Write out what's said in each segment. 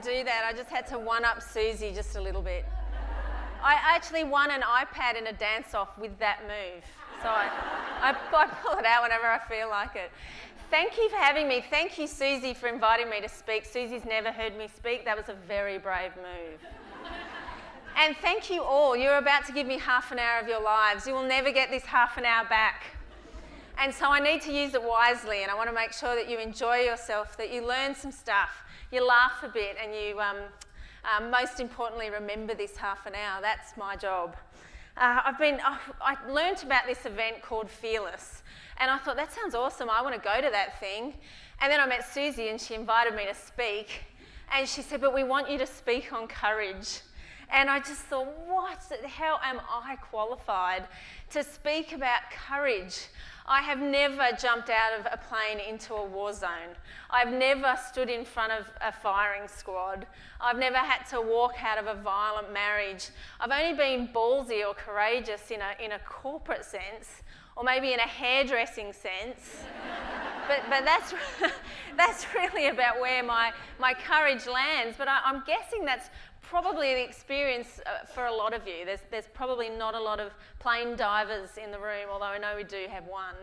to do that. I just had to one-up Susie just a little bit. I actually won an iPad in a dance-off with that move. So I pull it out whenever I feel like it. Thank you for having me. Thank you, Susie, for inviting me to speak. Susie's never heard me speak. That was a very brave move. And thank you all. You're about to give me half an hour of your lives. You will never get this half an hour back. And so I need to use it wisely, and I want to make sure that you enjoy yourself, that you learn some stuff, you laugh a bit, and you, most importantly, remember this half an hour. That's my job. I learnt about this event called Fearless, and I thought, that sounds awesome. I want to go to that thing. And then I met Susie, and she invited me to speak, and she said, but we want you to speak on courage. And I just thought, how am I qualified to speak about courage? I have never jumped out of a plane into a war zone. I've never stood in front of a firing squad. I've never had to walk out of a violent marriage. I've only been ballsy or courageous in a corporate sense, or maybe in a hairdressing sense. But that's really about where my courage lands. But I'm guessing that's probably the experience for a lot of you. There's probably not a lot of plane divers in the room, although I know we do have one.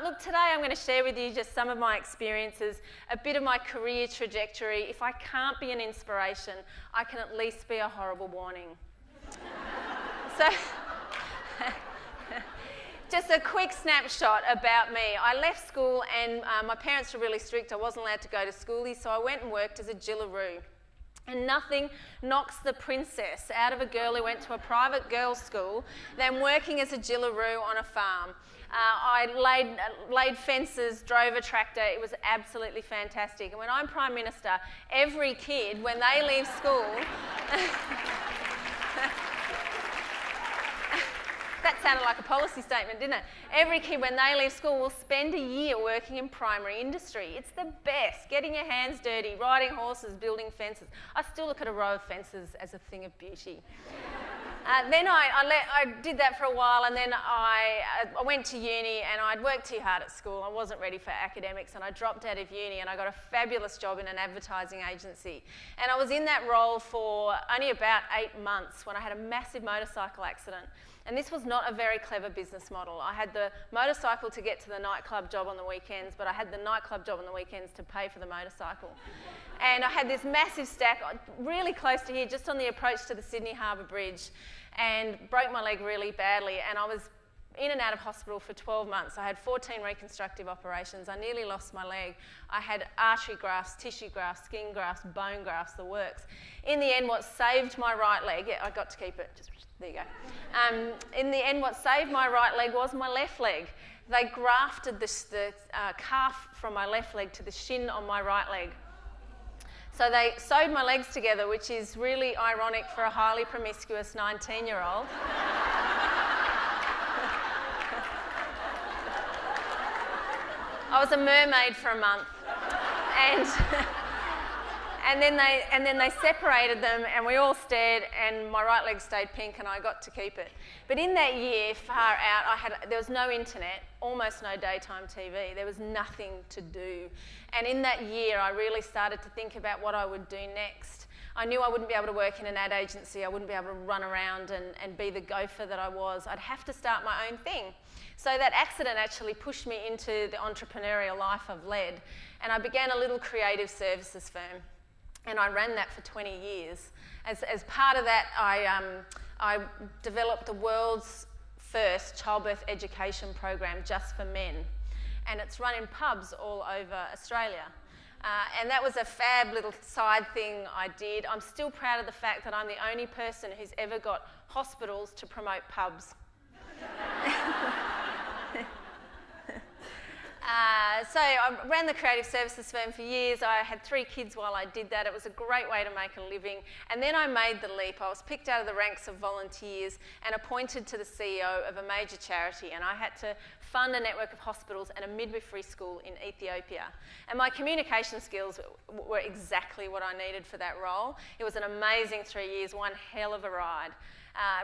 Look, today I'm going to share with you just some of my experiences, a bit of my career trajectory. If I can't be an inspiration, I can at least be a horrible warning. So, just a quick snapshot about me. I left school and my parents were really strict. I wasn't allowed to go to schoolies, so I went and worked as a jillaroo. And nothing knocks the princess out of a girl who went to a private girls' school than working as a jillaroo on a farm. I laid fences, drove a tractor. It was absolutely fantastic. And when I'm Prime Minister, every kid, when they leave school... That sounded like a policy statement, didn't it? Every kid, when they leave school, will spend a year working in primary industry. It's the best. Getting your hands dirty, riding horses, building fences. I still look at a row of fences as a thing of beauty. Then I did that for a while, and then I went to uni, and I'd worked too hard at school. I wasn't ready for academics, and I dropped out of uni, and I got a fabulous job in an advertising agency. And I was in that role for only about 8 months when I had a massive motorcycle accident. And this was not a very clever business model. I had the motorcycle to get to the nightclub job on the weekends, but I had the nightclub job on the weekends to pay for the motorcycle. And I had this massive stack really close to here, just on the approach to the Sydney Harbour Bridge, and broke my leg really badly. And I was in and out of hospital for 12 months. I had 14 reconstructive operations. I nearly lost my leg. I had artery grafts, tissue grafts, skin grafts, bone grafts, the works. In the end, what saved my right leg, yeah, I got to keep it, there you go. In the end, what saved my right leg was my left leg. They grafted the calf from my left leg to the shin on my right leg. So they sewed my legs together, which is really ironic for a highly promiscuous 19-year-old. I was a mermaid for a month. And then they separated them, and we all stared, and my right leg stayed pink, and I got to keep it. But in that year, far out, there was no internet, almost no daytime TV. There was nothing to do. And in that year, I really started to think about what I would do next. I knew I wouldn't be able to work in an ad agency. I wouldn't be able to run around and be the gopher that I was. I'd have to start my own thing. So that accident actually pushed me into the entrepreneurial life I've led, and I began a little creative services firm. And I ran that for 20 years. As part of that, I developed the world's first childbirth education program just for men. And it's run in pubs all over Australia. And that was a fab little side thing I did. I'm still proud of the fact that I'm the only person who's ever got hospitals to promote pubs. So I ran the creative services firm for years. I had 3 kids while I did that. It was a great way to make a living. And then I made the leap. I was picked out of the ranks of volunteers and appointed to the CEO of a major charity. And I had to fund a network of hospitals and a midwifery school in Ethiopia. And my communication skills were exactly what I needed for that role. It was an amazing 3 years, one hell of a ride.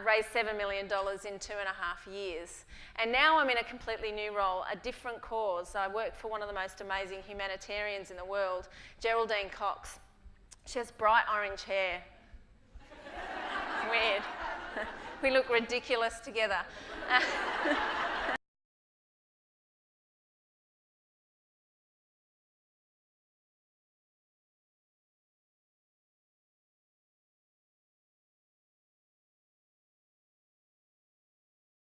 Raised $7 million in 2.5 years. And now I'm in a completely new role, a different cause. I work for one of the most amazing humanitarians in the world, Geraldine Cox. She has bright orange hair. Weird. We look ridiculous together.